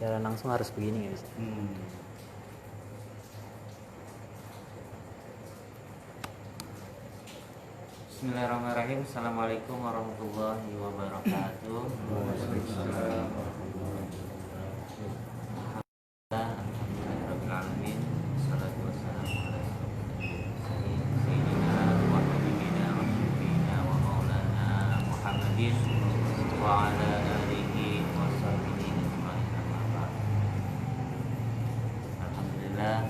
siaran langsung harus begini ya bisa. Bismillahirrahmanirrahim. Assalamualaikum warahmatullahi wabarakatuh. Waalaikumsalam. Alhamdulillahirrahmanirrahim. Assalatu wassalamu ala sayyidina wa habibina wa syafiina wa maulana Muhammadin wa ala alihi wa sahbihi ajma'in. Alhamdulillah,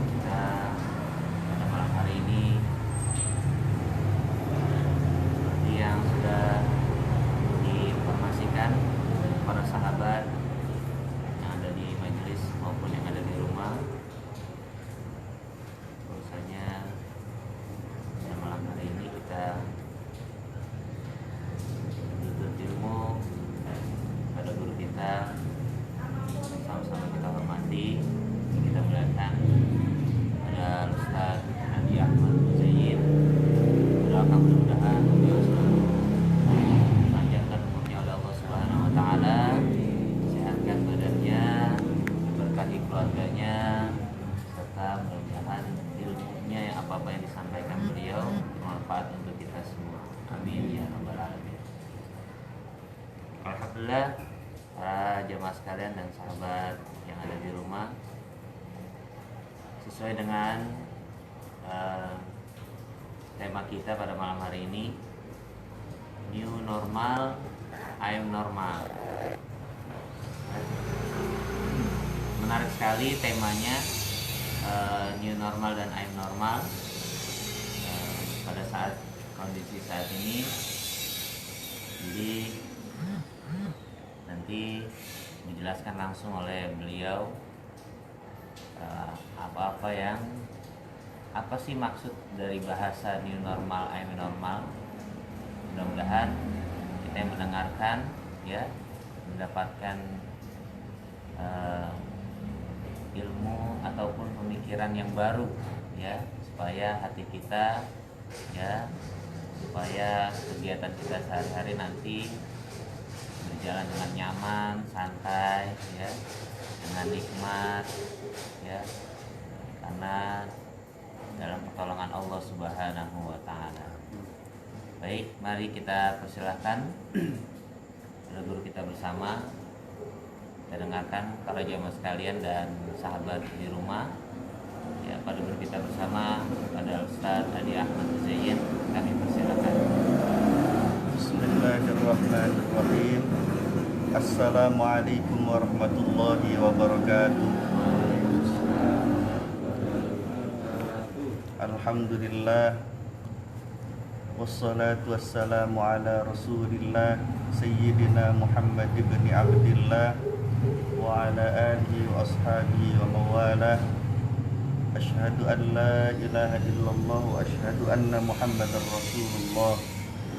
kita pada malam hari ini seperti yang sudah diinformasikan para sahabat yang ada di majelis maupun yang ada di rumah, bahwasanya pada malam hari ini kita menuntut ilmu pada guru kita, sama-sama kita hormati, kita muliakan, ada Ustaz Adi Ahmad Zain. Doakan mudah-mudahan beliau selalu dipanjangkan umurnya oleh Allah Subhanahu wa taala, sehatkan badannya, berkahi keluarganya, serta mudah-mudahan ilmunya yang apa-apa yang disampaikan beliau bermanfaat untuk kita semua. Amin ya rabbal alamin. Alhamdulillah, para jemaah sekalian dan sahabat yang ada di rumah, sesuai dengan tema kita pada malam hari ini, New Normal, I'm Normal. Menarik sekali temanya, New Normal dan I'm Normal. Pada saat kondisi saat ini, jadi nanti dijelaskan langsung oleh beliau apa sih maksud dari bahasa new normal, I'm normal. Mudah-mudahan kita yang mendengarkan ya mendapatkan ilmu ataupun pemikiran yang baru ya, supaya hati kita ya, supaya kegiatan kita sehari-hari nanti berjalan dengan nyaman, santai ya, dengan nikmat ya, karena dalam pertolongan Allah Subhanahu wa taala. Baik, mari kita persilahkan guru kita bersama. Kita dengarkan para jamaah sekalian dan sahabat di rumah. Ya, pada guru kita bersama pada Ustaz Adi Ahmad Zain, kami persilahkan. Bismillahirrahmanirrahim. Assalamualaikum warahmatullahi wabarakatuh. Alhamdulillah, wassalatu wassalamu ala rasulillah Sayyidina Muhammad ibn Abdillah wa ala alihi wa ashabihi wa mawalah. Ashhadu an la ilaha illallah wa ashhadu anna Muhammadar Rasulullah.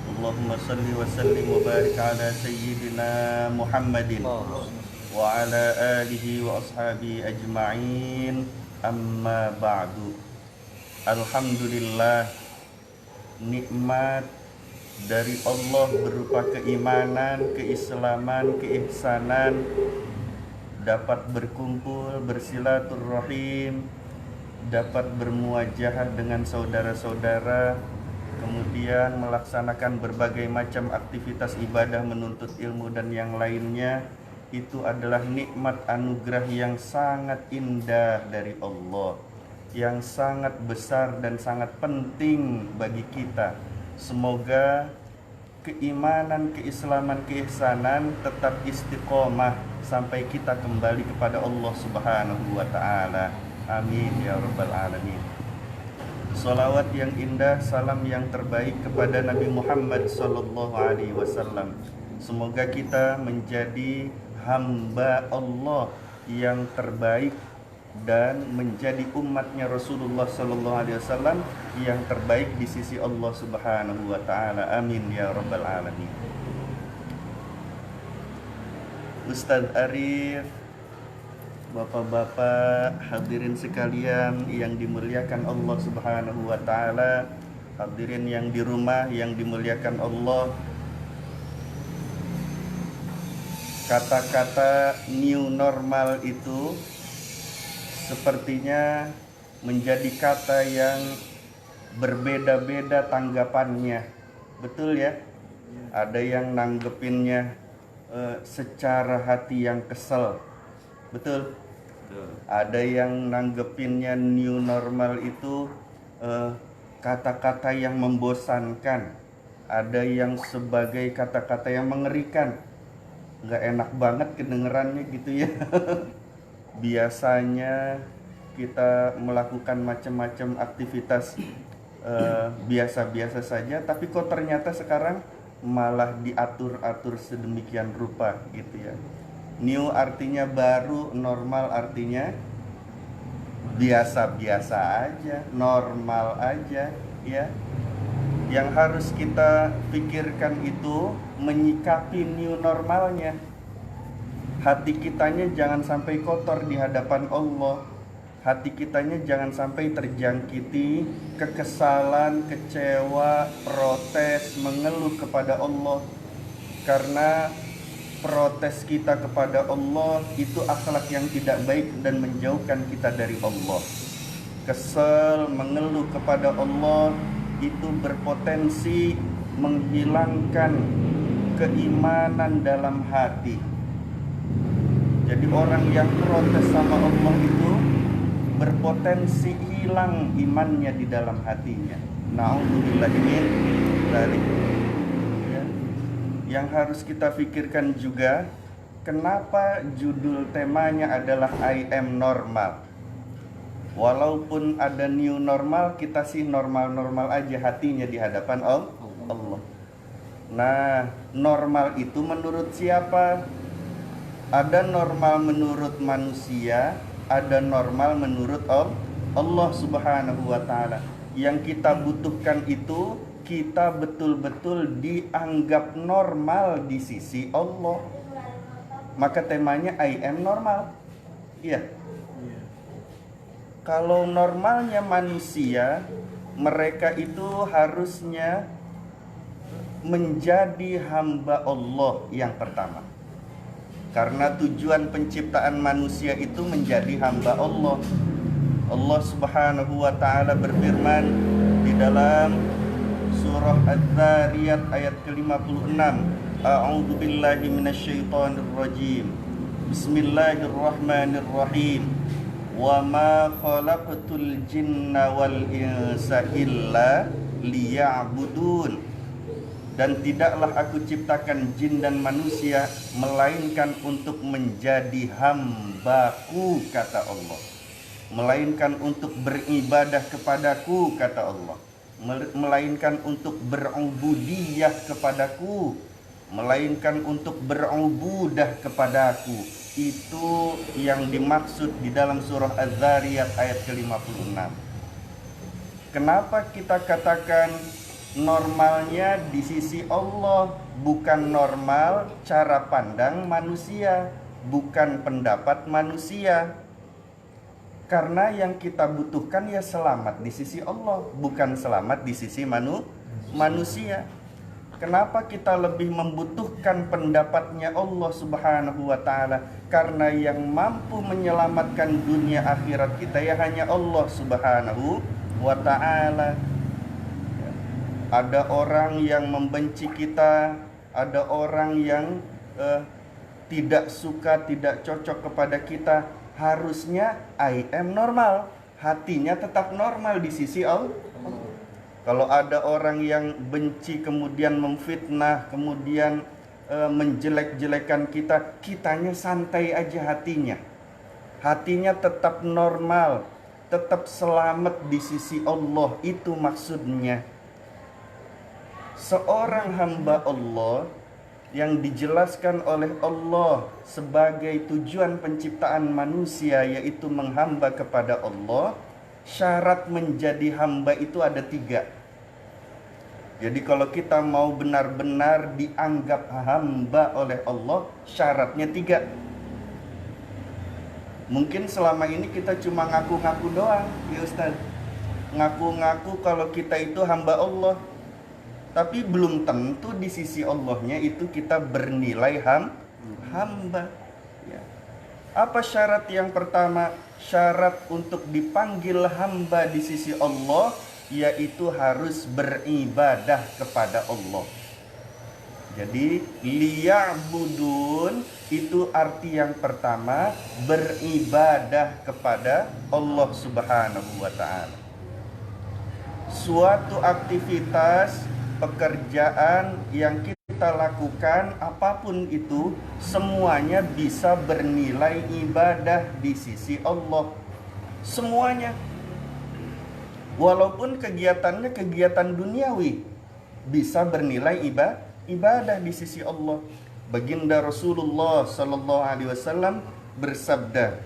Allahumma salli wa sallim wa barik ala Sayyidina Muhammadin wa ala alihi wa ashabihi ajma'in. Amma ba'du. Alhamdulillah, nikmat dari Allah berupa keimanan, keislaman, keihsanan, dapat berkumpul, bersilaturrahim, dapat bermuajahah dengan saudara-saudara, kemudian melaksanakan berbagai macam aktivitas ibadah, menuntut ilmu dan yang lainnya. Itu adalah nikmat anugerah yang sangat indah dari Allah, yang sangat besar dan sangat penting bagi kita. Semoga keimanan, keislaman, keihsanan tetap istiqomah sampai kita kembali kepada Allah Subhanahu wa taala. Amin ya rabbal alamin. Salawat yang indah, salam yang terbaik kepada Nabi Muhammad sallallahu alaihi wasallam. Semoga kita menjadi hamba Allah yang terbaik dan menjadi umatnya Rasulullah sallallahu alaihi wasallam yang terbaik di sisi Allah Subhanahu wa taala. Amin ya rabbal alamin. Ustadz Arif, bapak-bapak, hadirin sekalian yang dimuliakan Allah Subhanahu wa taala, hadirin yang di rumah yang dimuliakan Allah. kata-kata new normal itu sepertinya menjadi kata yang berbeda-beda tanggapannya. Betul ya? Ada yang nanggepinnya secara hati yang kesel. Betul? Ada yang nanggepinnya new normal itu kata-kata yang membosankan. Ada yang sebagai kata-kata yang mengerikan. Nggak enak banget kedengerannya gitu ya. Biasanya kita melakukan macam-macam aktivitas biasa-biasa saja, tapi kok ternyata sekarang malah diatur-atur sedemikian rupa gitu ya. New artinya baru, normal artinya biasa-biasa aja, normal aja ya. Yang harus kita pikirkan itu menyikapi new normalnya. Hati kitanya jangan sampai kotor di hadapan Allah. Hati kitanya jangan sampai terjangkiti kekesalan, kecewa, protes, mengeluh kepada Allah. Karena protes kita kepada Allah itu akhlak yang tidak baik dan menjauhkan kita dari Allah. Kesel, mengeluh kepada Allah itu berpotensi menghilangkan keimanan dalam hati. Jadi orang yang protes sama Allah itu berpotensi hilang imannya di dalam hatinya. Na'udzubillah min dzalik. Ya. Yang harus kita pikirkan juga, kenapa judul temanya adalah I am normal. Walaupun ada new normal, kita sih normal-normal aja hatinya di hadapan Allah. Nah, normal itu menurut siapa? Ada normal menurut manusia, ada normal menurut Allah Subhanahu wa ta'ala. Yang kita butuhkan itu kita betul-betul dianggap normal di sisi Allah. Maka temanya I am normal. Iya. Kalau normalnya manusia, mereka itu harusnya menjadi hamba Allah yang pertama. Karena tujuan penciptaan manusia itu menjadi hamba Allah. Allah Subhanahu wa ta'ala berfirman di dalam surah Az-Zariyat ayat ke-56. A'udzu billahi minasyaitonir rajim. Bismillahirrahmanirrahim. Wa ma khalaqtul jinna wal insa illa liya'budun. Dan tidaklah aku ciptakan jin dan manusia melainkan untuk menjadi hambaku, kata Allah. Melainkan untuk beribadah kepadaku, kata Allah. Melainkan untuk berubudiyah kepadaku. Melainkan untuk berubudah kepadaku. Itu yang dimaksud di dalam surah Az-Zariyat ayat ke-56. Kenapa kita katakan normalnya di sisi Allah, bukan normal cara pandang manusia, bukan pendapat manusia? Karena yang kita butuhkan ya selamat di sisi Allah, bukan selamat di sisi manusia. Kenapa kita lebih membutuhkan pendapatnya Allah Subhanahu wa ta'ala? Karena yang mampu menyelamatkan dunia akhirat kita ya hanya Allah Subhanahu wa ta'ala. Ada orang yang membenci kita, ada orang yang tidak suka, tidak cocok kepada kita. Harusnya I am normal, hatinya tetap normal di sisi Allah. Kalau ada orang yang benci kemudian memfitnah, kemudian menjelek-jelekan kita, kitanya santai aja hatinya. Hatinya tetap normal, tetap selamat di sisi Allah, itu maksudnya. Seorang hamba Allah yang dijelaskan oleh Allah sebagai tujuan penciptaan manusia, yaitu menghamba kepada Allah. Syarat menjadi hamba itu ada 3. Jadi kalau kita mau benar-benar dianggap hamba oleh Allah, syaratnya 3. Mungkin selama ini kita cuma ngaku-ngaku doang, ya Ustaz. Ngaku-ngaku kalau kita itu hamba Allah. Tapi belum tentu di sisi Allahnya itu kita bernilai hamba. Ya. Apa syarat yang pertama? Syarat untuk dipanggil hamba di sisi Allah yaitu harus beribadah kepada Allah. Jadi liya'budun itu arti yang pertama, beribadah kepada Allah Subhanahu wa taala. Suatu aktivitas, pekerjaan yang kita lakukan apapun itu semuanya bisa bernilai ibadah di sisi Allah. Semuanya. Walaupun kegiatannya kegiatan duniawi bisa bernilai ibadah di sisi Allah. Baginda Rasulullah sallallahu alaihi wasallam bersabda,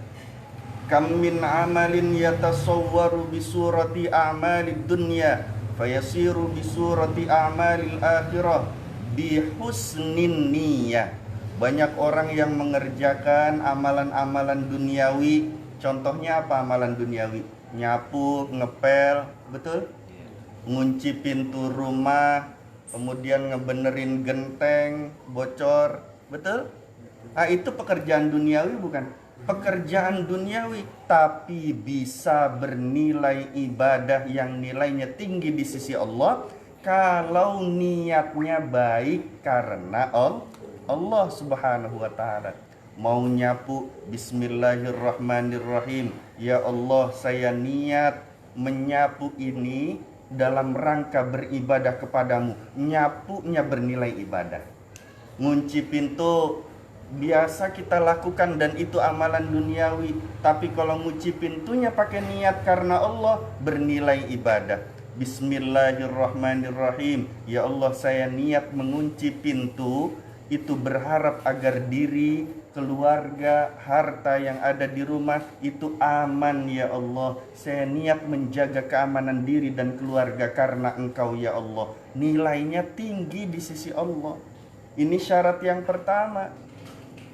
"Kam min amalin yatasawwaru bi surati a'malid dunya fayasiru bi surati a'malil akhirah bi husnin niyyah." Banyak orang yang mengerjakan amalan-amalan duniawi. Contohnya apa amalan duniawi? Nyapu, ngepel, betul? Ngunci pintu rumah, kemudian ngebenerin genteng bocor, betul? Itu pekerjaan duniawi bukan? Pekerjaan duniawi, tapi bisa bernilai ibadah yang nilainya tinggi di sisi Allah kalau niatnya baik karena Allah Subhanahu wa taala. Mau nyapu, bismillahirrahmanirrahim. Ya Allah, saya niat menyapu ini dalam rangka beribadah kepadamu. Nyapunya bernilai ibadah. Ngunci pintu biasa kita lakukan dan itu amalan duniawi. Tapi kalau ngunci pintunya pakai niat karena Allah, bernilai ibadah. Bismillahirrahmanirrahim. Ya Allah, saya niat mengunci pintu itu berharap agar diri, keluarga, harta yang ada di rumah itu aman ya Allah. Saya niat menjaga keamanan diri dan keluarga karena Engkau ya Allah. Nilainya tinggi di sisi Allah. Ini syarat yang pertama.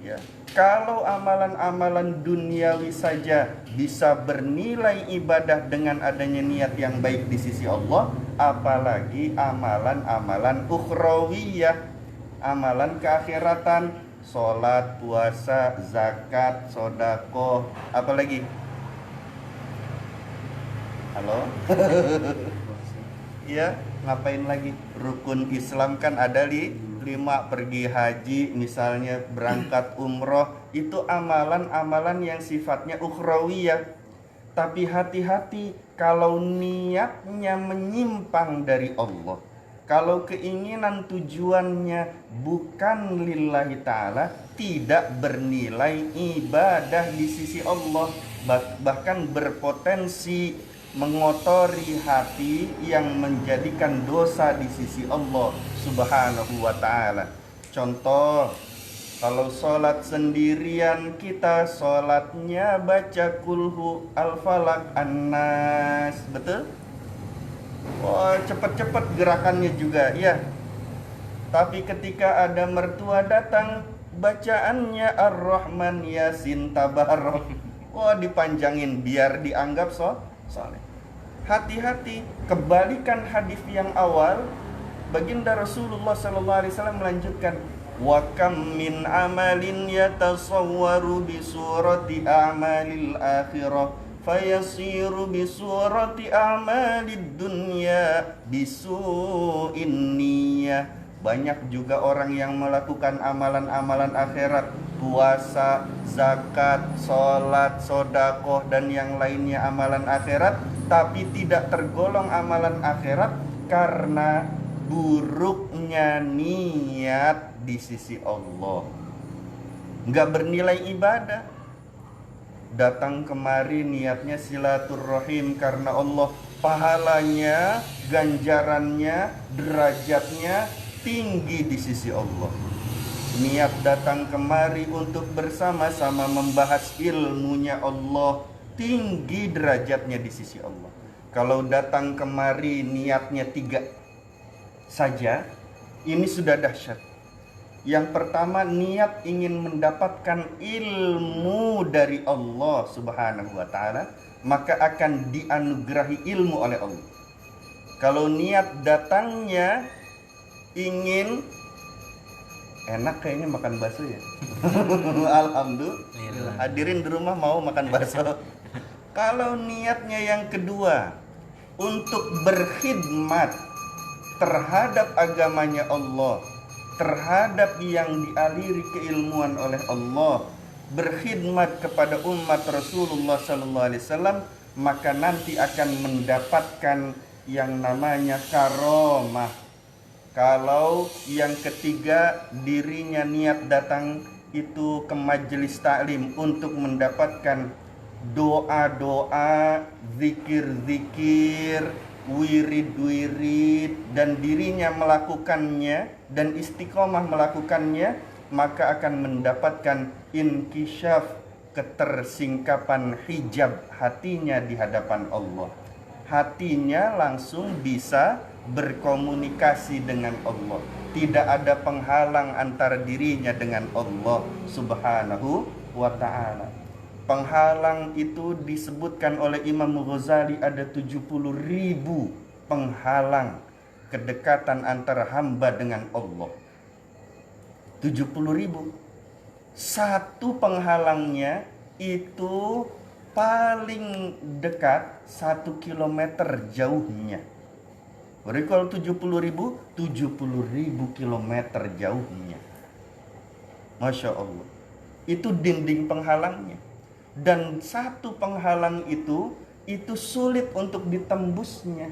Ya. Kalau amalan-amalan duniawi saja bisa bernilai ibadah dengan adanya niat yang baik di sisi Allah, apalagi amalan-amalan ukhrawiyah, amalan keakhiratan, sholat, puasa, zakat, sodako, apalagi? Halo? Ya, ngapain lagi? Rukun Islam kan ada 5, pergi haji, misalnya berangkat umroh, itu amalan-amalan yang sifatnya ukhrawiyah. Tapi hati-hati kalau niatnya menyimpang dari Allah. Kalau keinginan tujuannya bukan lillahi ta'ala, tidak bernilai ibadah di sisi Allah. Bahkan berpotensi mengotori hati yang menjadikan dosa di sisi Allah Subhanahu wa ta'ala. Contoh, kalau sholat sendirian kita sholatnya baca kulhu al-falak an-nas, betul? Wah, cepet-cepet gerakannya juga, ya. Tapi ketika ada mertua datang, bacaannya Ar-Rahman Yasin Tabarok. Wah, dipanjangin biar dianggap soleh. Hati-hati, kebalikan hadis yang awal. Baginda Rasulullah sallallahu alaihi wasallam melanjutkan, "Wa kam min amalin yatasawwaru bi surati a'malil akhirah fayasiru bi surati a'malid dunya bisu'in niyyah." Banyak juga orang yang melakukan amalan-amalan akhirat, puasa, zakat, sholat, sodakoh, dan yang lainnya amalan akhirat, tapi tidak tergolong amalan akhirat karena buruknya niat di sisi Allah. Nggak bernilai ibadah. Datang kemari niatnya silaturrahim karena Allah, pahalanya, ganjarannya, derajatnya tinggi di sisi Allah. Niat datang kemari untuk bersama-sama membahas ilmunya Allah, tinggi derajatnya di sisi Allah. Kalau datang kemari niatnya 3 saja, ini sudah dahsyat. Yang pertama, niat ingin mendapatkan ilmu dari Allah Subhanahu wa ta'ala, maka akan dianugerahi ilmu oleh Allah. Kalau niat datangnya ingin Enak kayaknya makan bakso ya. Alhamdulillah. Hadirin di rumah mau makan bakso. Kalau niatnya yang kedua untuk berkhidmat terhadap agamanya Allah, terhadap yang dialiri keilmuan oleh Allah, berkhidmat kepada umat Rasulullah sallallahu alaihi wasallam, maka nanti akan mendapatkan yang namanya karomah. Kalau yang ketiga dirinya niat datang itu ke majelis taklim untuk mendapatkan doa-doa, zikir-zikir, wirid-wirid, dan dirinya melakukannya dan istiqomah melakukannya, maka akan mendapatkan inkisyaf, ketersingkapan hijab hatinya di hadapan Allah. Hatinya langsung bisa berkomunikasi dengan Allah. Tidak ada penghalang antara dirinya dengan Allah Subhanahu wa ta'ala. Penghalang itu disebutkan oleh Imam Ghazali ada 70.000 penghalang kedekatan antara hamba dengan Allah. 70.000. Satu penghalangnya itu paling dekat 1 kilometer jauhnya. Berarti kalau 70.000 kilometer jauhnya. Masya Allah. Itu dinding penghalangnya. Dan satu penghalang itu sulit untuk ditembusnya,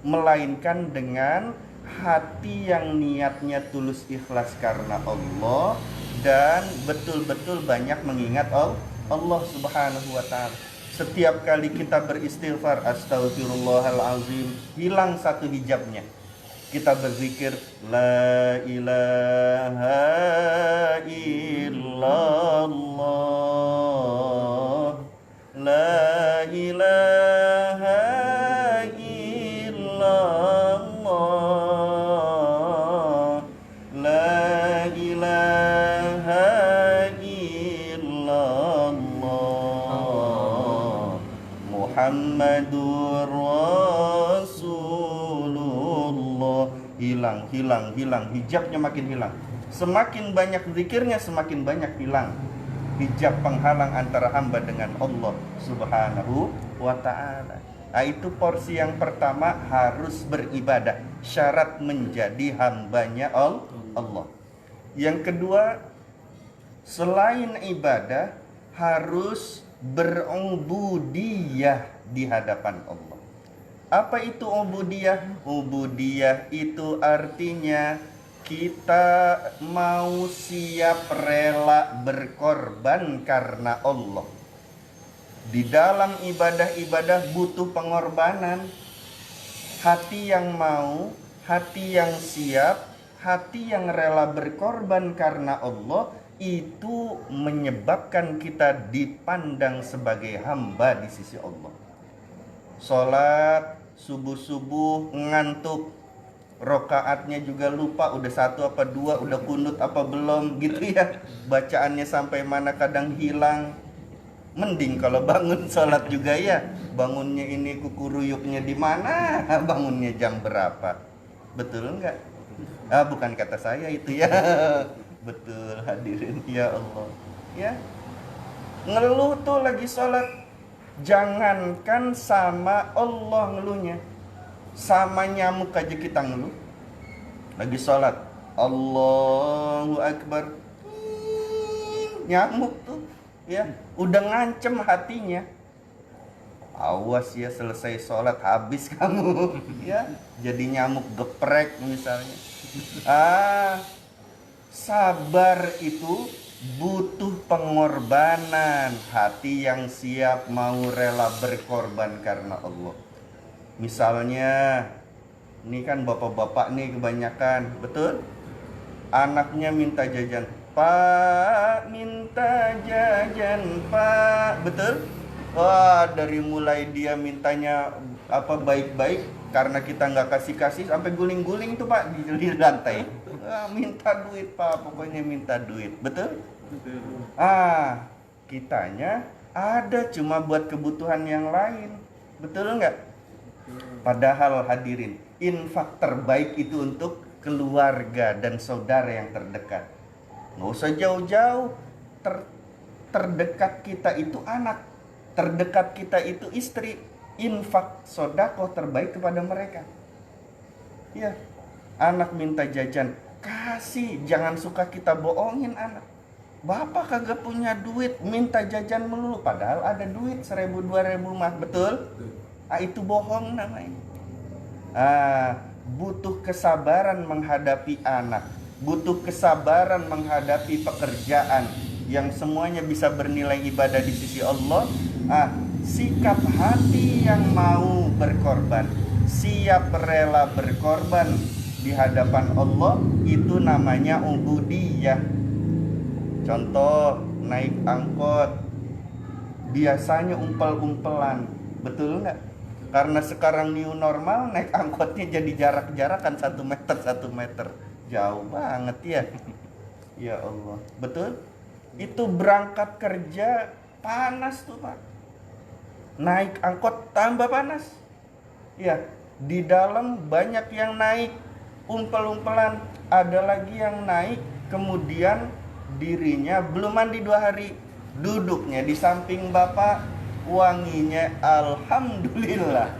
melainkan dengan hati yang niatnya tulus ikhlas karena Allah dan betul-betul banyak mengingat Allah Subhanahu wa ta'ala. Setiap kali kita beristighfar astaghfirullahalazim, hilang satu hijabnya. Kita berzikir la ilaha illallah, la ilaha illallah, la ilaha illallah, Muhammadur Rasulullah. Hilang, hijabnya makin hilang. Semakin banyak zikirnya, semakin banyak hilang hijab penghalang antara hamba dengan Allah Subhanahu wa ta'ala. Nah, itu porsi yang pertama, harus beribadah, syarat menjadi hambanya Allah. Yang kedua, selain ibadah, harus berubudiyah di hadapan Allah. Apa itu ubudiyah? Ubudiyah itu artinya kita mau siap rela berkorban karena Allah. Di dalam ibadah-ibadah butuh pengorbanan. Hati yang mau, hati yang siap, hati yang rela berkorban karena Allah, itu menyebabkan kita dipandang sebagai hamba di sisi Allah. Sholat subuh-subuh ngantuk, rokaatnya juga lupa, udah 1 apa 2, udah kunut apa belum gitu ya, bacaannya sampai mana kadang hilang. Mending kalau bangun sholat juga ya, bangunnya ini kukuruyuknya di mana, bangunnya jam berapa, betul enggak? Bukan kata saya itu ya. Betul hadirin ya Allah ya. Ngeluh tuh lagi sholat, jangankan sama Allah ngeluhnya, sama nyamuk aja kita ngeluh. Lagi sholat, Allahu Akbar, nyamuk tuh ya, udah ngancem hatinya. Awas ya, selesai sholat habis kamu ya, jadi nyamuk geprek misalnya. Sabar itu butuh pengorbanan, hati yang siap mau rela berkorban karena Allah. Misalnya, ini kan bapak-bapak nih kebanyakan, betul? Anaknya minta jajan, Pak minta jajan Pak, betul? Wah, dari mulai dia mintanya baik-baik, karena kita nggak kasih sampai guling-guling tuh Pak di lantai. Minta duit Pak, pokoknya minta duit, betul? Kitanya ada cuma buat kebutuhan yang lain, betul nggak? Padahal hadirin, infak terbaik itu untuk keluarga dan saudara yang terdekat. Nggak usah jauh-jauh. Terdekat kita itu anak, terdekat kita itu istri. Infak sodakoh terbaik kepada mereka. Ya, anak minta jajan, kasih, jangan suka kita bohongin anak. Bapak kagak punya duit, minta jajan melulu, padahal ada duit 1.000 2.000 mah, betul? Itu bohong namanya. Butuh kesabaran menghadapi anak, butuh kesabaran menghadapi pekerjaan yang semuanya bisa bernilai ibadah di sisi Allah. Sikap hati yang mau berkorban, siap rela berkorban di hadapan Allah, itu namanya ubudiyah. Contoh, naik angkot, biasanya umpel-umpelan, betul nggak? Karena sekarang new normal, naik angkotnya jadi jarak-jarakan 1 meter 1 meter, jauh banget ya. Ya Allah, betul? Itu berangkat kerja panas tuh Pak. Naik angkot tambah panas. Ya, di dalam banyak yang naik umpel-umpelan, ada lagi yang naik kemudian dirinya belum mandi 2 hari, duduknya di samping bapak, wanginya alhamdulillah.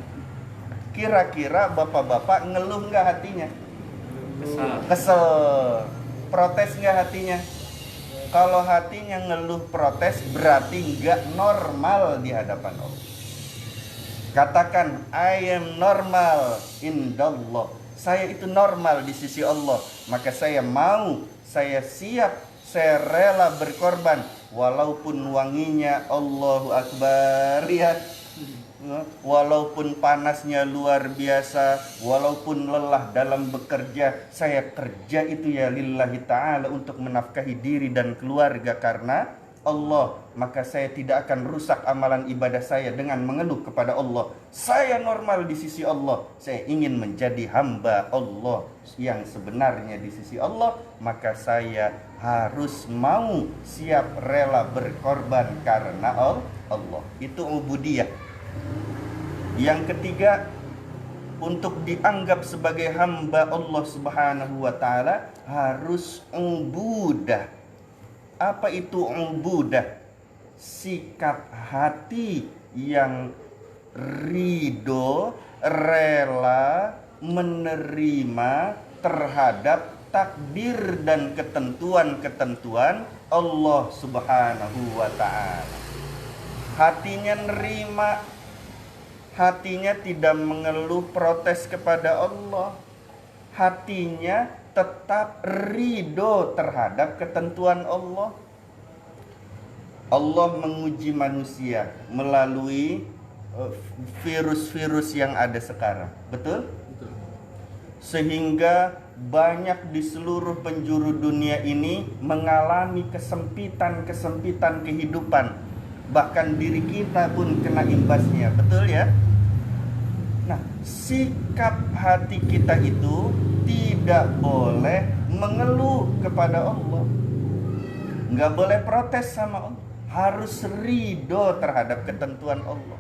Kira-kira bapak-bapak ngeluh nggak hatinya? Kesel. Protes nggak hatinya? Kalau hatinya ngeluh protes, berarti nggak normal di hadapan Allah. Katakan, I am normal indallah. Saya itu normal di sisi Allah. Maka saya mau, saya siap, saya rela berkorban. Walaupun wanginya Allahu Akbar, ya. Walaupun panasnya luar biasa, walaupun lelah dalam bekerja, saya kerja itu ya lillahi ta'ala, untuk menafkahi diri dan keluarga karena Allah. Maka saya tidak akan rusak amalan ibadah saya dengan mengeluh kepada Allah. Saya normal di sisi Allah, saya ingin menjadi hamba Allah yang sebenarnya di sisi Allah. Maka saya harus mau, siap rela berkorban karena Allah. Itu ubudiyah. Yang ketiga, untuk dianggap sebagai hamba Allah Subhanahu wa ta'ala, harus ubudah. Apa itu ubudah? Sikap hati yang ridho, rela menerima terhadap takdir dan ketentuan-ketentuan Allah Subhanahu wa ta'ala. Hatinya nerima, hatinya tidak mengeluh protes kepada Allah, hatinya tetap ridho terhadap ketentuan Allah. Allah menguji manusia melalui virus-virus yang ada sekarang, betul? Sehingga banyak di seluruh penjuru dunia ini mengalami kesempitan kehidupan. Bahkan diri kita pun kena imbasnya, betul ya? Nah, sikap hati kita itu tidak boleh mengeluh kepada Allah, nggak boleh protes sama Allah, harus ridho terhadap ketentuan Allah.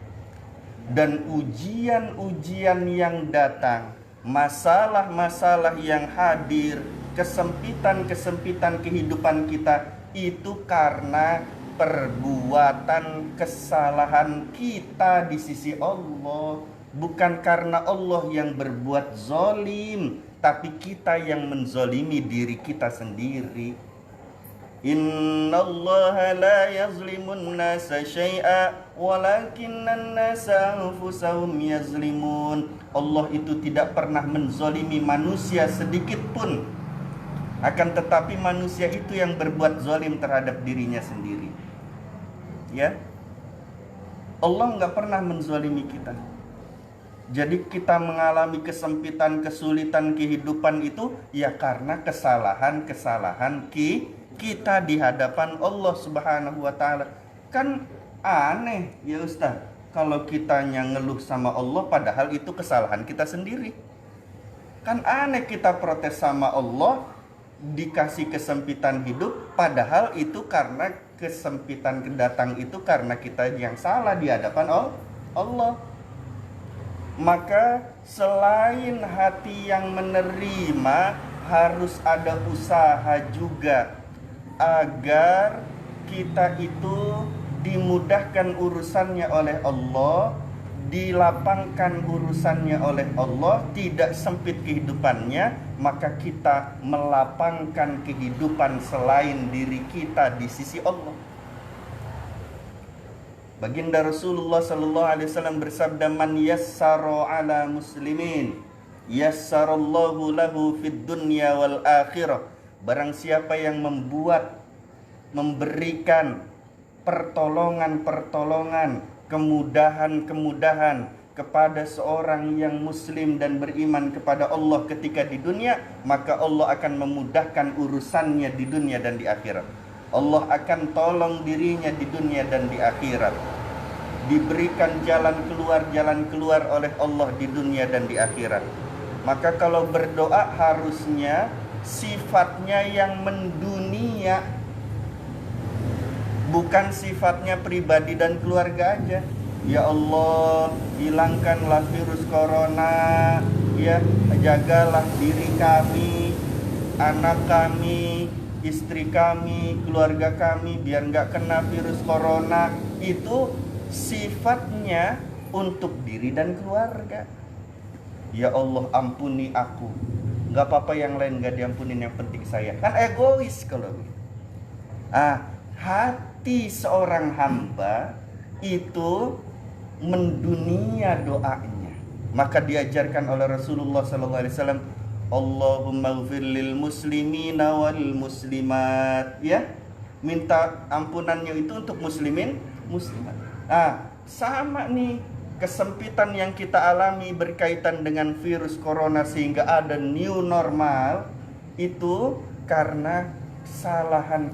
Dan ujian-ujian yang datang, masalah-masalah yang hadir, kesempitan kehidupan kita, itu karena perbuatan kesalahan kita di sisi Allah. Bukan karena Allah yang berbuat zolim, tapi kita yang menzolimi diri kita sendiri. Innallaha la yazlimun nasa syai'a walakinnan nasa anfusahum yazlimun. Allah itu tidak pernah menzolimi manusia sedikit pun, akan tetapi manusia itu yang berbuat zolim terhadap dirinya sendiri. Ya, Allah nggak pernah menzolimi kita. Jadi kita mengalami kesempitan, kesulitan kehidupan itu ya karena kesalahan-kesalahan kita di hadapan Allah Subhanahu wa ta'ala. Kan aneh ya Ustaz, kalau kitanya ngeluh sama Allah padahal itu kesalahan kita sendiri. Kan aneh kita protes sama Allah, dikasih kesempitan hidup, padahal itu karena kesempitan kedatang itu karena kita yang salah di hadapan Allah. Maka selain hati yang menerima, harus ada usaha juga agar kita itu dimudahkan urusannya oleh Allah, dilapangkan urusannya oleh Allah, tidak sempit kehidupannya, maka kita melapangkan kehidupan selain diri kita di sisi Allah. Baginda Rasulullah sallallahu alaihi wasallam bersabda, "Man yassara ala muslimin, yassarallahu lahu fid dunya wal akhirah." Barang siapa yang memberikan pertolongan, kemudahan kepada seorang yang muslim dan beriman kepada Allah ketika di dunia, maka Allah akan memudahkan urusannya di dunia dan di akhirat. Allah akan tolong dirinya di dunia dan di akhirat. Diberikan jalan keluar oleh Allah di dunia dan di akhirat. Maka kalau berdoa harusnya sifatnya yang mendunia, bukan sifatnya pribadi dan keluarga aja. Ya Allah, hilangkanlah virus corona, ya, jagalah diri kami, anak kami, istri kami, keluarga kami biar nggak kena virus corona. Itu sifatnya untuk diri dan keluarga. Ya Allah, ampuni aku. Nggak apa-apa yang lain nggak diampunin, yang penting saya. Kan egois kalau gitu. Hati seorang hamba itu mendunia doanya. Maka diajarkan oleh Rasulullah SAW, Allahumma ighfir lil muslimina wal muslimat, ya, minta ampunannya itu untuk muslimin, muslimat. Sama nih kesempitan yang kita alami berkaitan dengan virus corona sehingga ada new normal, itu karena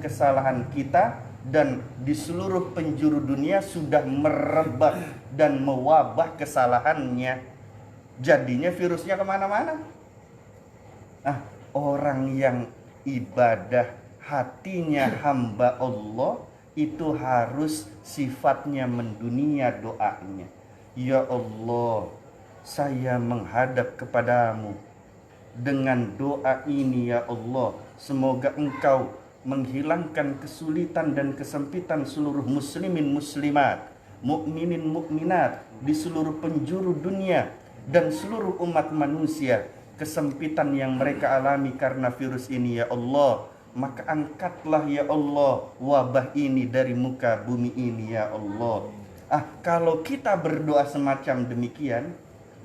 kesalahan kita, dan di seluruh penjuru dunia sudah merebak dan mewabah kesalahannya. Jadinya virusnya kemana-mana. Orang yang ibadah hatinya hamba Allah itu harus sifatnya mendunia doanya. Ya Allah, saya menghadap kepadamu dengan doa ini ya Allah. Semoga Engkau menghilangkan kesulitan dan kesempitan seluruh muslimin muslimat, mukminin mukminat di seluruh penjuru dunia dan seluruh umat manusia, kesempitan yang mereka alami karena virus ini ya Allah. Maka angkatlah ya Allah wabah ini dari muka bumi ini ya Allah. Kalau kita berdoa semacam demikian,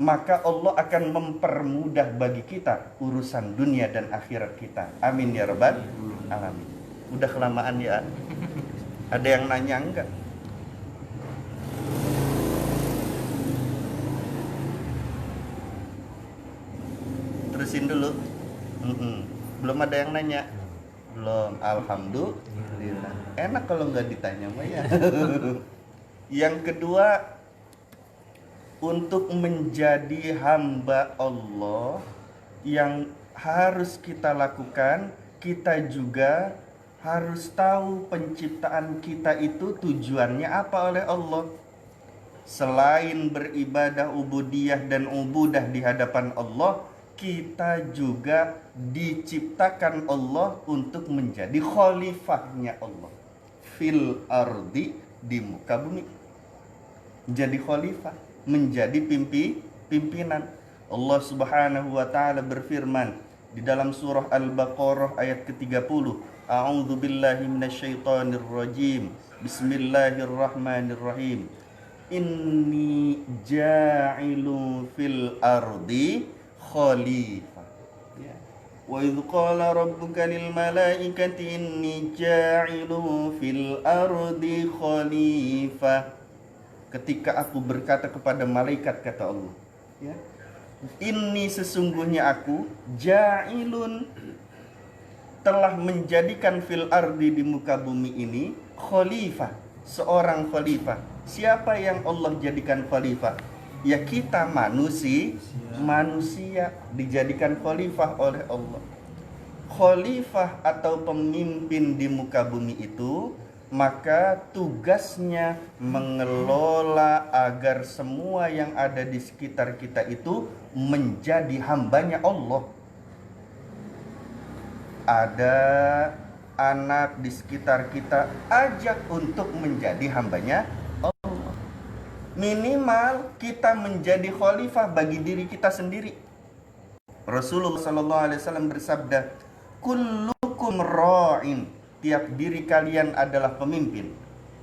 maka Allah akan mempermudah bagi kita urusan dunia dan akhirat kita. Amin ya rabbal alamin. Udah kelamaan ya. Ada yang nanya enggak? Terusin dulu. Belum ada yang nanya? Belum. Alhamdulillah. Enak kalau nggak ditanya mah ya. Yang kedua, untuk menjadi hamba Allah yang harus kita lakukan, kita juga harus tahu penciptaan kita itu tujuannya apa oleh Allah. Selain beribadah ubudiyah dan ubudah di hadapan Allah, kita juga diciptakan Allah untuk menjadi khalifahnya Allah fil ardi, di muka bumi. Jadi khalifah, menjadi pimpinan. Allah Subhanahu wa taala berfirman di dalam surah Al-Baqarah ayat ke-30, A'udzu billahi minasyaitonir rajim. Bismillahirrahmanirrahim. Inni ja'ilu fil ardi khalifah. Ya. Wa idz qala rabbuka lil malaikati inni ja'ilu fil ardi khalifah. Ketika aku berkata kepada malaikat, kata Allah, ya, ini sesungguhnya aku ja'ilun, telah menjadikan fil ardi, di muka bumi ini, khalifah, seorang khalifah. Siapa yang Allah jadikan khalifah? Ya kita manusia dijadikan khalifah oleh Allah. Khalifah atau pemimpin di muka bumi itu, maka tugasnya mengelola agar semua yang ada di sekitar kita itu menjadi hambanya Allah. ada anak di sekitar kita, ajak untuk menjadi hambanya Allah. Minimal kita menjadi khalifah bagi diri kita sendiri. Rasulullah SAW bersabda, kullukum ra'in, tiap diri kalian adalah pemimpin.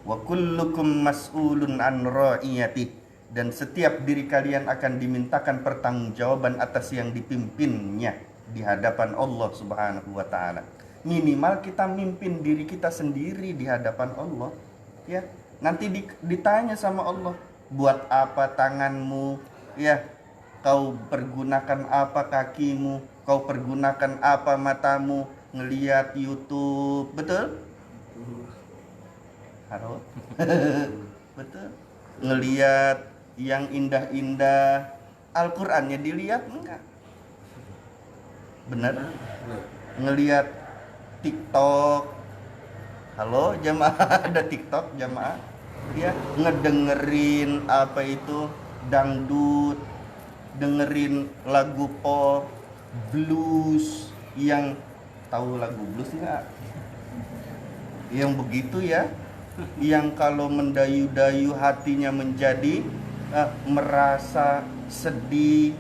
Wa kullukum mas'ulun an ra'iyati, dan setiap diri kalian akan dimintakan pertanggungjawaban atas yang dipimpinnya di hadapan Allah Subhanahu wa taala. Minimal kita mimpin diri kita sendiri di hadapan Allah, ya. Nanti ditanya sama Allah, buat apa tanganmu, ya? Kau pergunakan apa kakimu? Kau pergunakan apa matamu? Ngelihat YouTube, betul? Halo? Betul? Ngelihat yang indah-indah, Al-Qur'annya dilihat enggak? Benar? Ngelihat TikTok. Halo jamaah, ada TikTok jamaah? Ya, ngedengerin apa itu dangdut, dengerin lagu pop, blues. Yang tahu lagu blues enggak? Yang begitu ya, yang kalau mendayu-dayu hatinya menjadi merasa sedih.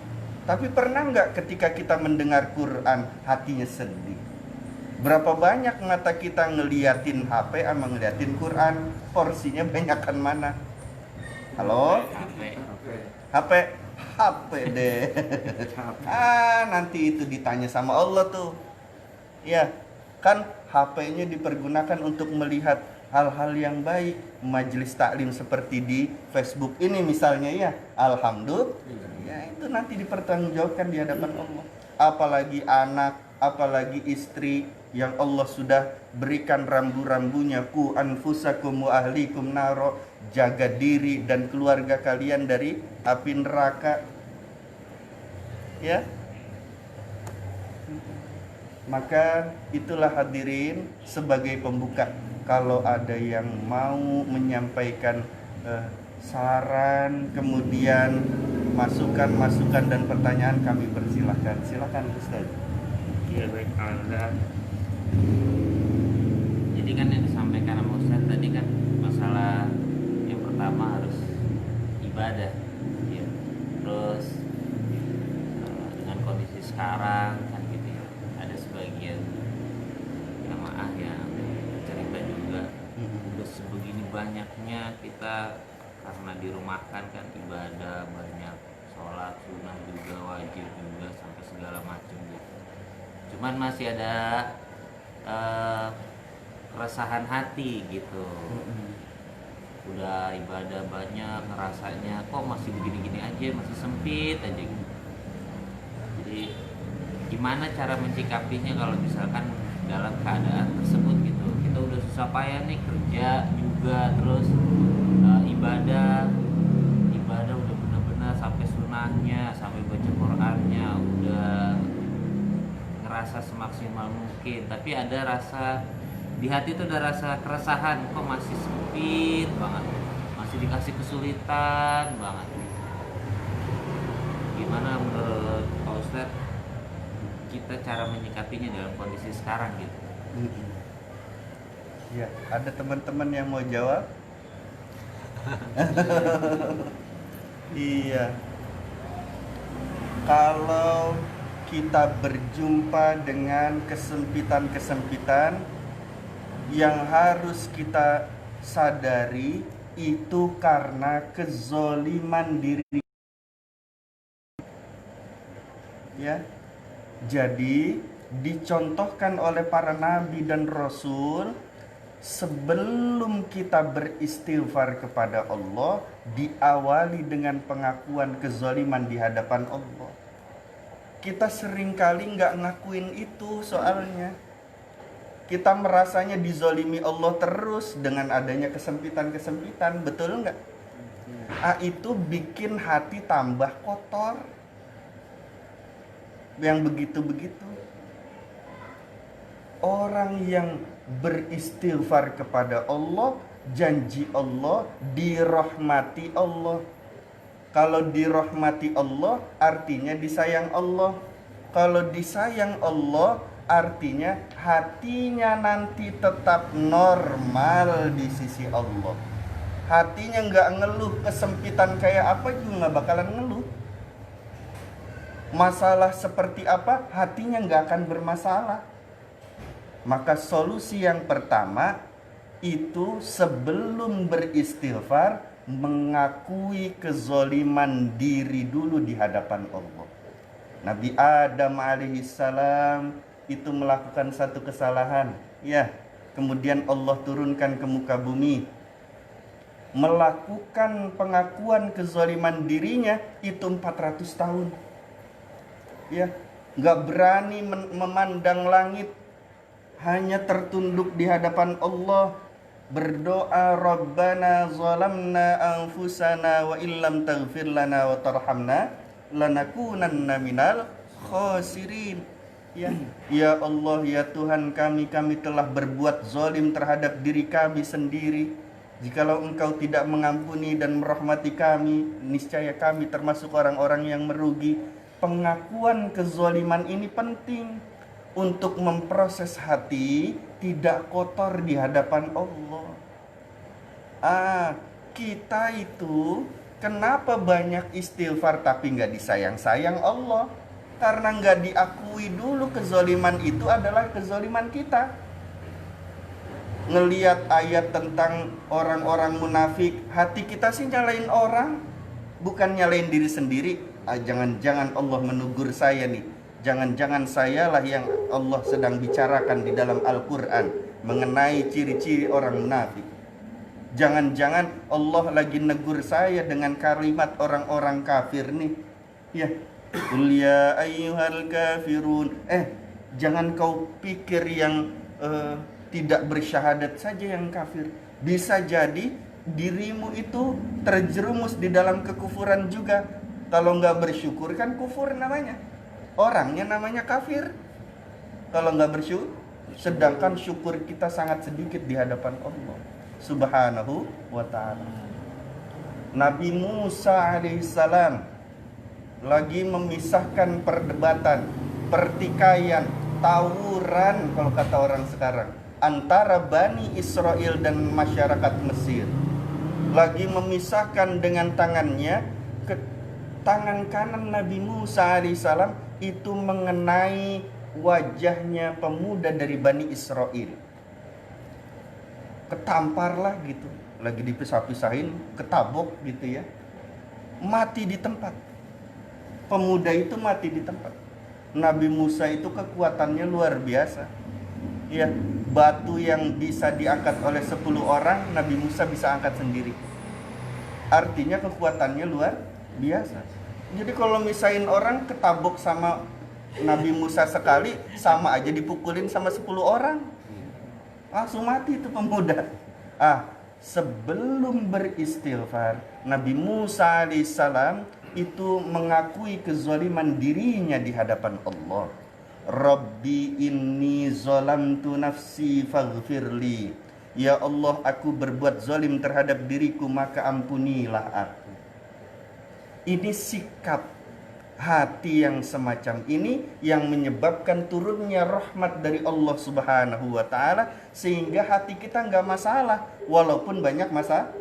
Tapi pernah nggak ketika kita mendengar Quran hatinya sedih? Berapa banyak mata kita ngeliatin HP sama ngeliatin Quran? Porsinya banyakan mana? Halo? HP? HP deh. Nanti itu ditanya sama Allah tuh. Ya, kan HP-nya dipergunakan untuk melihat hal-hal yang baik, majelis taklim seperti di Facebook ini misalnya, ya. Alhamdulillah, ya itu nanti dipertanggungjawabkan di hadapan Allah. Apalagi anak, apalagi istri yang Allah sudah berikan rambu-rambunya, ku anfusakum wa ahlikum naro, jaga diri dan keluarga kalian dari api neraka, ya. Maka itulah hadirin sebagai pembuka, kalau ada yang mau menyampaikan saran, kemudian masukan dan pertanyaan, kami persilahkan. Silakan Ustaz. Ya baik, Alhamdulillah. Jadi kan yang disampaikan sama Ustaz tadi kan masalah yang pertama harus ibadah, ya. Terus dengan kondisi sekarang kan gitu ya, ada sebagian jamaah yang cerita juga udah sebegini banyaknya kita karena dirumahkan kan ibadah banyak, sholat sunnah juga, wajib juga, sampai segala macam gitu. Cuman masih ada keresahan hati gitu. Udah ibadah banyak, ngerasanya kok masih begini-gini aja, masih sempit aja gitu. Jadi gimana cara mencikapinya kalau misalkan dalam keadaan tersebut gitu? Kita udah susah payah nih kerja juga, terus ibadah udah benar-benar sampai sunahnya, sampai baca Qur'annya udah ngerasa semaksimal mungkin, tapi ada rasa di hati itu, ada rasa keresahan, kok masih sempit banget, masih dikasih kesulitan banget. Gimana menurut Pak Ustadz kita cara menyikapinya dalam kondisi sekarang gitu? Ya, ada teman-teman yang mau jawab? Iya. Kalau kita berjumpa dengan kesempitan-kesempitan, yang harus kita sadari itu karena kezoliman diri, ya. Jadi dicontohkan oleh para nabi dan rasul, sebelum kita beristighfar kepada Allah, diawali dengan pengakuan kezaliman di hadapan Allah. Kita seringkali nggak ngakuin itu, soalnya kita merasanya dizolimi Allah terus dengan adanya kesempitan-kesempitan, betul nggak? Itu bikin hati tambah kotor. Yang begitu-begitu, orang yang beristighfar kepada Allah, janji Allah dirahmati Allah. Kalau dirahmati Allah artinya disayang Allah. Kalau disayang Allah artinya hatinya nanti tetap normal di sisi Allah. Hatinya nggak ngeluh, kesempitan kayak apa juga nggak bakalan ngeluh. Masalah seperti apa, hatinya nggak akan bermasalah. Maka solusi yang pertama itu sebelum beristighfar, mengakui kezoliman diri dulu di hadapan Allah. Nabi Adam alaihissalam itu melakukan satu kesalahan, ya, kemudian Allah turunkan ke muka bumi, melakukan pengakuan kezaliman dirinya itu 400 tahun, ya, nggak berani memandang langit, hanya tertunduk di hadapan Allah, berdoa, Rabbana zalamna anfusana wa illam taghfir lana wa tarhamna lanakunanna minal khasirin. Ya Allah, ya Tuhan kami telah berbuat zalim terhadap diri kami sendiri. Jikalau Engkau tidak mengampuni dan merahmati kami, niscaya kami termasuk orang-orang yang merugi. Pengakuan kezaliman ini penting untuk memproses hati tidak kotor di hadapan Allah. Kita itu kenapa banyak istighfar tapi nggak disayang-sayang Allah? Karena nggak diakui dulu kezaliman itu adalah kezaliman kita. Ngelihat ayat tentang orang-orang munafik, hati kita sih nyalain orang, bukan nyalain diri sendiri. Jangan-jangan Allah menegur saya nih. Jangan-jangan sayalah yang Allah sedang bicarakan di dalam Al-Quran mengenai ciri-ciri orang munafik. Jangan-jangan Allah lagi negur saya dengan kalimat orang-orang kafir nih. Ya, qul ya ayyuhal kafirun. Jangan kau pikir yang tidak bersyahadat saja yang kafir. Bisa jadi dirimu itu terjerumus di dalam kekufuran juga. Kalau nggak bersyukur kan kufur namanya. Orangnya namanya kafir. Kalau nggak bersyukur, sedangkan syukur kita sangat sedikit di hadapan Allah Subhanahu wa ta'ala. Nabi Musa alaihissalam lagi memisahkan perdebatan, pertikaian, tawuran kalau kata orang sekarang antara Bani Israel dan masyarakat Mesir. Lagi memisahkan dengan tangannya, tangan kanan Nabi Musa alaihissalam itu mengenai wajahnya pemuda dari Bani Israel. Ketamparlah gitu, lagi dipisah-pisahin, ketabok gitu ya, mati di tempat. Pemuda itu mati di tempat. Nabi Musa itu kekuatannya luar biasa. Ya, batu yang bisa diangkat oleh 10 orang, Nabi Musa bisa angkat sendiri. Artinya kekuatannya luar biasa. Jadi kalau misahin orang ketabok sama Nabi Musa sekali, sama aja dipukulin sama 10 orang. Langsung mati itu pemuda. Sebelum beristighfar, Nabi Musa alaihissalam itu mengakui kezaliman dirinya di hadapan Allah. Rabbi inni zalamtu nafsi faghfirli. Ya Allah, aku berbuat zalim terhadap diriku, maka ampunilah aku. Ini sikap hati yang semacam ini yang menyebabkan turunnya rahmat dari Allah Subhanahu wa ta'ala, sehingga hati kita nggak masalah walaupun banyak masalah,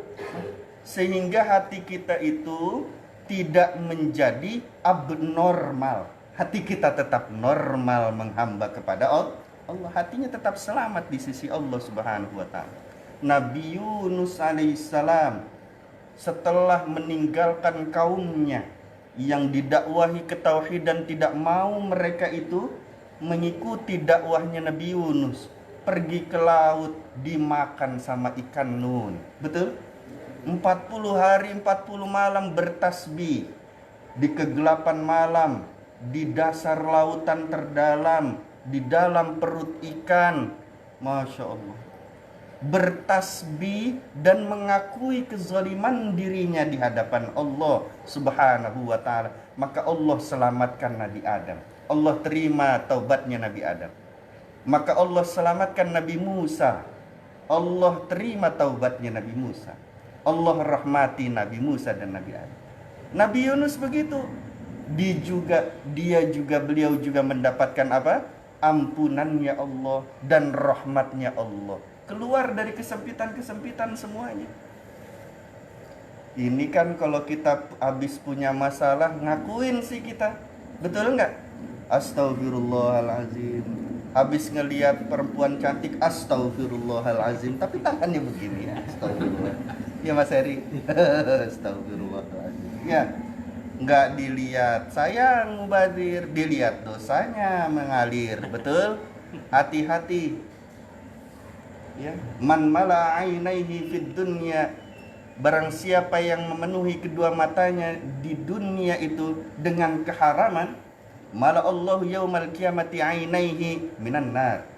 sehingga hati kita itu tidak menjadi abnormal. Hati kita tetap normal menghamba kepada Allah. Hatinya tetap selamat di sisi Allah Subhanahu wa ta'ala. Nabi Yunus alaihissalam setelah meninggalkan kaumnya yang didakwahi ketauhidan, tidak mau mereka itu mengikuti dakwahnya Nabi Yunus, pergi ke laut, dimakan sama ikan nun. Betul? 40 hari 40 malam bertasbih di kegelapan malam, di dasar lautan terdalam, di dalam perut ikan. Masya Allah, bertasbih dan mengakui kezaliman dirinya di hadapan Allah Subhanahu wa ta'ala. Maka Allah selamatkan Nabi Adam. Allah terima taubatnya Nabi Adam. Maka Allah selamatkan Nabi Musa. Allah terima taubatnya Nabi Musa. Allah rahmati Nabi Musa dan Nabi Adam. Nabi Yunus begitu. Beliau juga mendapatkan apa? ampunannya Allah dan rahmatnya Allah. Keluar dari kesempitan-kesempitan semuanya. Ini kan kalau kita habis punya masalah, ngakuin sih kita. Betul nggak? Astagfirullahalazim. Habis ngelihat perempuan cantik, astagfirullahalazim. Tapi tangannya begini ya, astagfirullah. Ya Mas Heri. Astagfirullahalazim. Ya, nggak dilihat sayang mubadir, dilihat dosanya mengalir. Betul? Hati-hati. Ya, man mala ainaihi fid dunya, barang siapa yang memenuhi kedua matanya di dunia itu dengan keharaman, mala Allahu yaumal qiyamati ainaihi minan nar.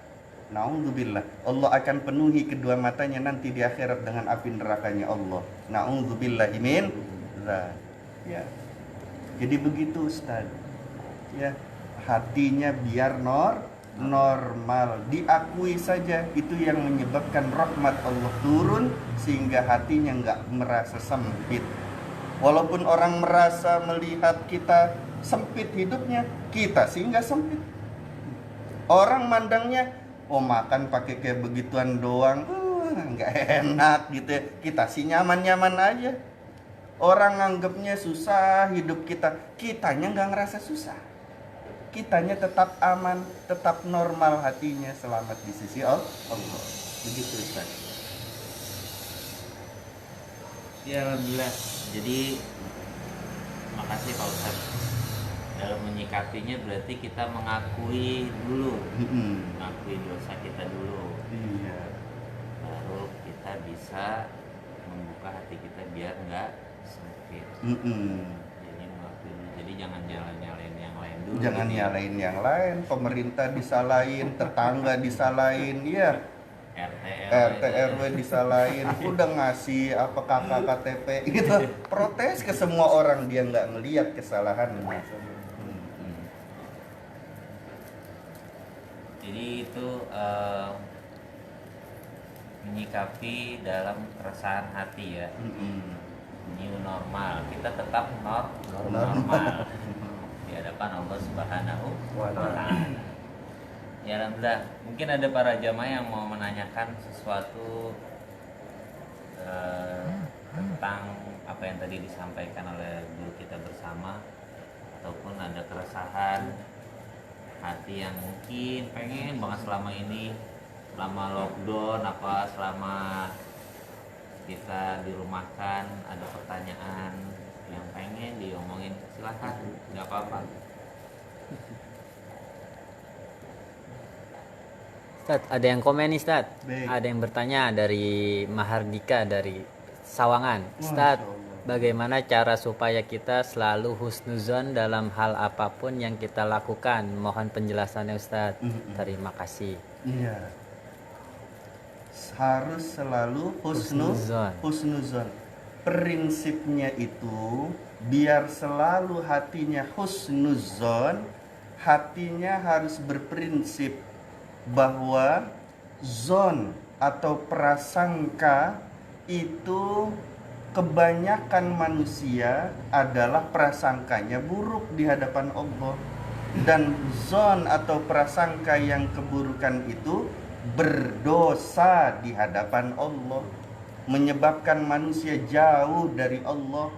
Na'udzubillah. Allah akan penuhi kedua matanya nanti di akhirat dengan api nerakanya Allah. Na'udzubillahi min dzalik. Ya. Jadi begitu Ustaz. Ya, hatinya biar normal, diakui saja. Itu yang menyebabkan rahmat Allah turun sehingga hatinya nggak merasa sempit. Walaupun orang merasa melihat kita sempit hidupnya, kita sih nggak sempit. Orang mandangnya, oh makan pakai kayak begituan doang, nggak enak gitu ya. Kita sih nyaman-nyaman aja. Orang nganggapnya susah hidup kita, kitanya nggak ngerasa susah. Kitanya tetap aman, tetap normal hatinya, selamat di sisi Allah. Begitu Ustaz. Ya alhamdulillah. Jadi makasih Pak Ustadz. Dalam menyikapinya berarti kita mengakui dulu, mengakui dosa kita dulu. Iya. Baru kita bisa membuka hati kita biar nggak sempit. Jadi mengakui dulu. Jadi jangan nyalain yang lain dulu. Jangan gitu. nyalain yang lain, pemerintah disalahin, tetangga disalahin, ya. RT RW disalahin, udah ngasih apa kakak KTP gitu, protes ke semua orang, dia nggak ngelihat kesalahannya. Jadi itu menyikapi dalam keresahan hati ya. New normal, kita tetap normal di hadapan Allah Subhanahu wa Ta'ala. Ya alhamdulillah. Mungkin ada para jamaah yang mau menanyakan sesuatu tentang apa yang tadi disampaikan oleh guru kita bersama, ataupun ada keresahan hati yang mungkin pengen banget selama ini, selama lockdown apa selama kita dirumahkan, ada pertanyaan yang pengen diomongin, silahkan, nggak apa-apa. Ustadz, ada yang komen nih Ustadz. Baik. Ada yang bertanya dari Mahardika dari Sawangan. Ustadz, bagaimana cara supaya kita selalu husnuzon dalam hal apapun yang kita lakukan? Mohon penjelasannya Ustadz. Terima kasih. Iya. Harus selalu husnuzon. Prinsipnya itu biar selalu hatinya husnuzon, hatinya harus berprinsip bahwa zon atau prasangka itu kebanyakan manusia adalah prasangkanya buruk di hadapan Allah, dan zon atau prasangka yang keburukan itu berdosa di hadapan Allah, menyebabkan manusia jauh dari Allah,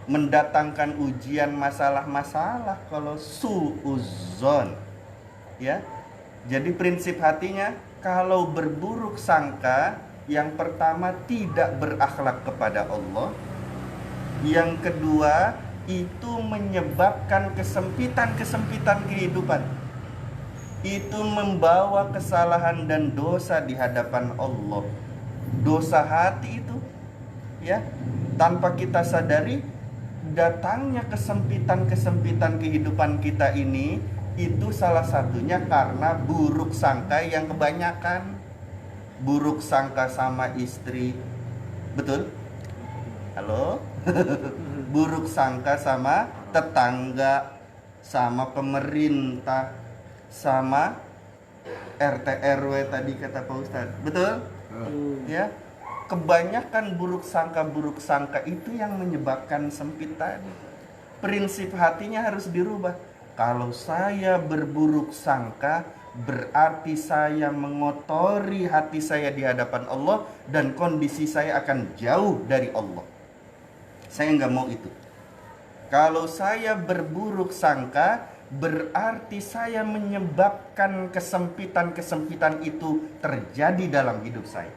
mendatangkan ujian masalah-masalah kalau su'uzzon. Ya. Jadi prinsip hatinya kalau berburuk sangka, yang pertama tidak berakhlak kepada Allah. Yang kedua, itu menyebabkan kesempitan-kesempitan kehidupan. Itu membawa kesalahan dan dosa di hadapan Allah. Dosa hati itu, ya, tanpa kita sadari datangnya kesempitan-kesempitan kehidupan kita ini, itu salah satunya karena buruk sangka yang kebanyakan. Buruk sangka sama istri, betul? Halo? Buruk sangka sama tetangga, sama pemerintah, sama RT RW tadi kata Pak Ustadz, betul? Ya, kebanyakan buruk sangka itu yang menyebabkan sempit tadi. Prinsip hatinya harus dirubah. Kalau saya berburuk sangka, berarti saya mengotori hati saya di hadapan Allah dan kondisi saya akan jauh dari Allah. Saya nggak mau itu. Kalau saya berburuk sangka, berarti saya menyebabkan kesempitan-kesempitan itu terjadi dalam hidup saya.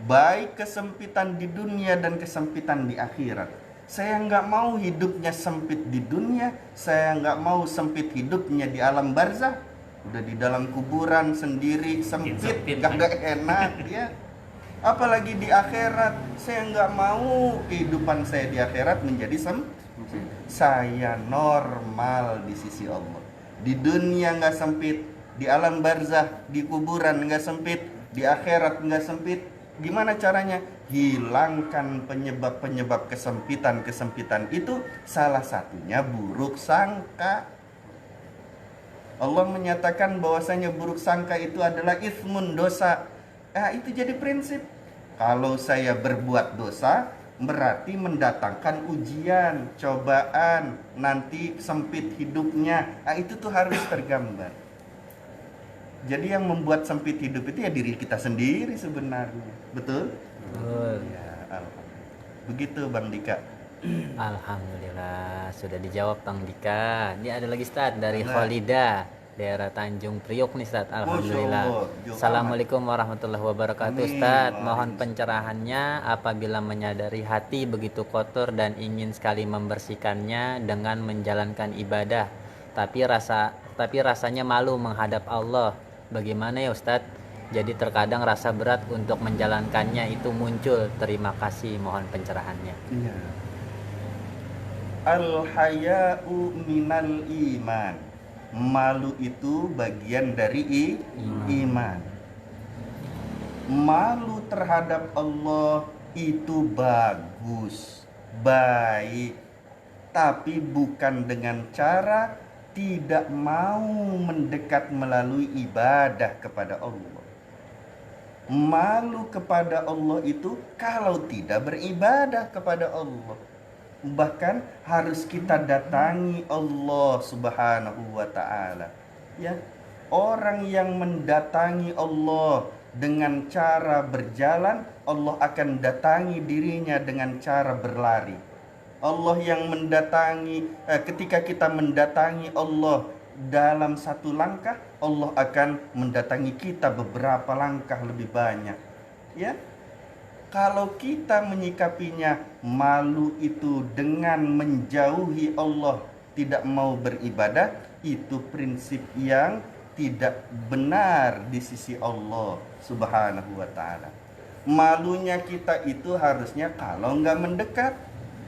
Baik kesempitan di dunia dan kesempitan di akhirat. Saya nggak mau hidupnya sempit di dunia, saya nggak mau sempit hidupnya di alam barzah. Udah di dalam kuburan sendiri sempit, kagak enak ya. Apalagi di akhirat, saya nggak mau kehidupan saya di akhirat menjadi sempit. Saya normal di sisi Allah. Di dunia nggak sempit, di alam barzah, di kuburan nggak sempit, di akhirat nggak sempit. Gimana caranya? Hilangkan penyebab-penyebab kesempitan-kesempitan itu. Salah satunya buruk sangka. Allah menyatakan bahwasanya buruk sangka itu adalah itsmun, dosa. Itu jadi prinsip. Kalau saya berbuat dosa, berarti mendatangkan ujian, cobaan, nanti sempit hidupnya. Itu tuh harus tergambar. Jadi yang membuat sempit hidup itu ya diri kita sendiri sebenarnya. Betul? Betul. Ya, alhamdulillah. Begitu Bang Dika. Alhamdulillah sudah dijawab Bang Dika. Ini ada lagi Ustaz dari Nah. Kholida, daerah Tanjung Priok nih Ustaz. Alhamdulillah. Masya Allah. Assalamualaikum warahmatullahi wabarakatuh Amin. Ustaz. Mohon pencerahannya apabila menyadari hati begitu kotor dan ingin sekali membersihkannya dengan menjalankan ibadah, tapi rasanya malu menghadap Allah. Bagaimana ya Ustaz? Jadi terkadang rasa berat untuk menjalankannya itu muncul. Terima kasih, mohon pencerahannya. Iya. Al-haya'u minal iman. Malu itu bagian dari iman. Malu terhadap Allah itu bagus, baik, tapi bukan dengan cara tidak mau mendekat melalui ibadah kepada Allah. Malu kepada Allah itu kalau tidak beribadah kepada Allah. Bahkan harus kita datangi Allah Subhanahu wa ta'ala. Ya, orang yang mendatangi Allah dengan cara berjalan, Allah akan datangi dirinya dengan cara berlari. Allah yang mendatangi, ketika kita mendatangi Allah dalam satu langkah, Allah akan mendatangi kita beberapa langkah lebih banyak. Ya, kalau kita menyikapinya malu itu dengan menjauhi Allah, tidak mau beribadah, itu prinsip yang tidak benar di sisi Allah Subhanahu wa ta'ala. Malunya kita itu harusnya kalau nggak mendekat,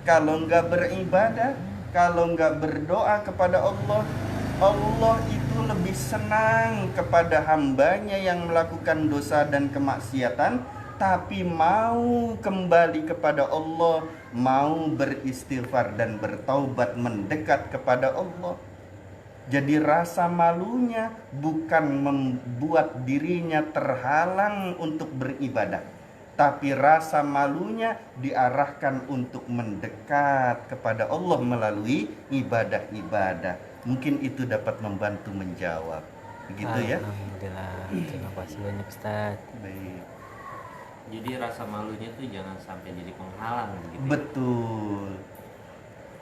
kalau nggak beribadah, kalau nggak berdoa kepada Allah, Allah itu lebih senang kepada hambanya yang melakukan dosa dan kemaksiatan, tapi mau kembali kepada Allah, mau beristighfar dan bertaubat mendekat kepada Allah. Jadi rasa malunya bukan membuat dirinya terhalang untuk beribadah, tapi rasa malunya diarahkan untuk mendekat kepada Allah melalui ibadah-ibadah. Mungkin itu dapat membantu menjawab. Begitu ya. Alhamdulillah. Terima kasih banyak Ustaz. Baik. Jadi rasa malunya tuh jangan sampai jadi penghalang gitu. Betul.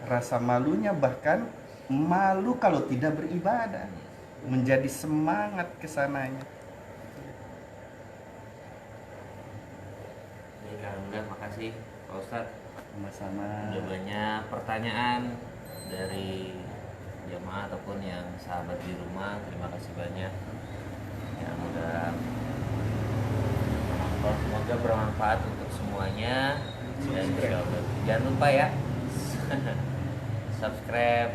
Rasa malunya bahkan malu kalau tidak beribadah, menjadi semangat kesananya. Alhamdulillah, makasih Pak Ustadz. Sama-sama. Udah banyak pertanyaan dari jamaah ataupun yang sahabat di rumah. Terima kasih banyak yang udah menonton. Semoga bermanfaat untuk semuanya. Dan insyaallah jangan lupa ya subscribe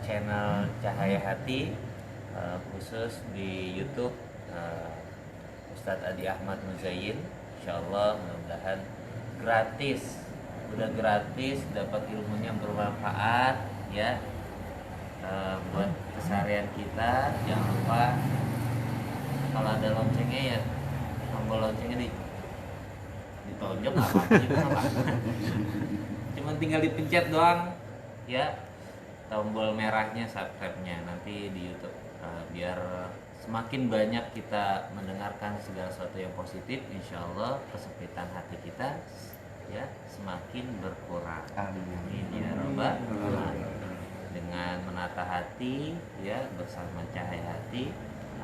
channel Cahaya Hati, khusus di YouTube Ustadz Adi Ahmad Muzayyin. Insyaallah mudah-mudahan gratis, udah gratis, dapat ilmunya bermanfaat ya, buat keseharian kita. Jangan lupa kalau ada loncengnya ya, tombol loncengnya ditonjok apa cuma tinggal dipencet doang ya, tombol merahnya subscribe-nya nanti di YouTube, biar semakin banyak kita mendengarkan segala sesuatu yang positif, insya Allah kesempitan hati kita ya semakin berkurang. Amin ya robbal alamin. Dengan menata hati ya bersama cahaya hati,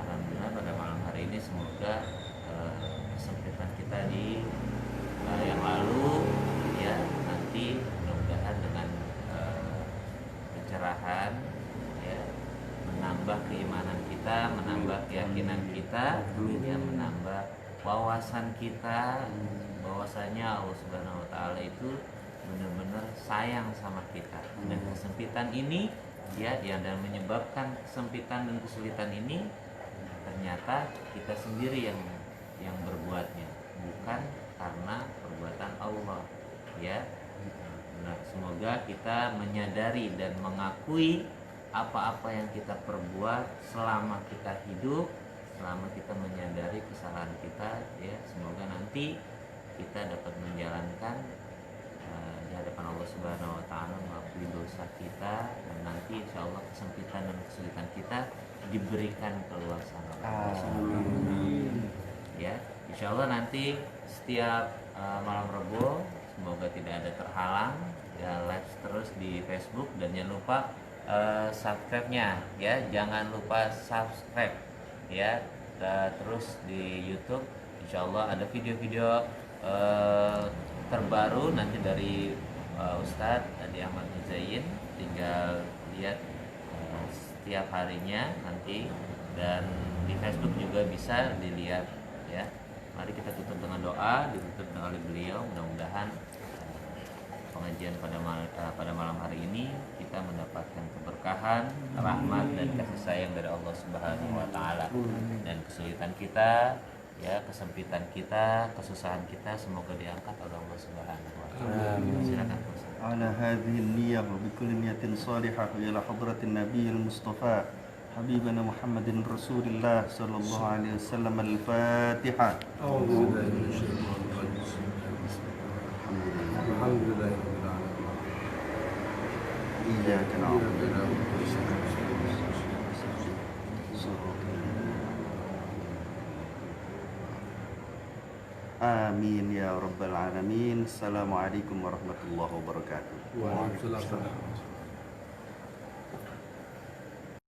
alhamdulillah pada malam hari ini semoga kesempitan kita di yang lalu ya nanti mudah-mudahan dengan pencerahan ya menambah keimanan kita, menambah keyakinan kita, ya menambah wawasan kita bahwasanya Allah Subhanahu wa taala itu benar-benar sayang sama kita. Dan kesempitan ini ya yang dan menyebabkan kesempitan dan kesulitan ini ternyata kita sendiri yang berbuatnya, bukan karena perbuatan Allah ya. Nah, semoga kita menyadari dan mengakui apa-apa yang kita perbuat selama kita hidup, selama kita menyadari kesalahan kita ya, semoga nanti kita dapat menjalankan di hadapan Allah Subhanahu wa taala, mengakui dosa kita, dan nanti insya Allah kesempitan dan kesulitan kita diberikan keluasan ya. Insya Allah nanti setiap malam Rebo semoga tidak ada terhalang ya, live terus di Facebook, dan jangan lupa subscribe-nya ya, jangan lupa subscribe ya. Terus di YouTube insya Allah ada video-video terbaru nanti dari Ustadz Adi Ahmad Muzain, tinggal lihat setiap harinya nanti, dan di Facebook juga bisa dilihat ya. Mari kita tutup dengan doa, ditutup dengan oleh beliau. Mudah-mudahan pengajian pada malam hari ini kita mendapatkan keberkahan, rahmat dan kasih sayang dari Allah Subhanahu wa taala, dan kesulitan kita ya, kesempitan kita, kesusahan kita semoga diangkat oleh Allah Subhanahu wa taala. Silakan Ustaz. Ala hadhihi an-niyyah wa bi kulli niyatin salihah ila hadratin nabiyil mustafa habibana Muhammadin Rasulillah sallallahu alaihi wasallam. Al-Fatihah. Iyyaka na'budu wa iyyaka Amin ya rabbal alamin. Assalamualaikum warahmatullahi wabarakatuh. Waalaikumsalam.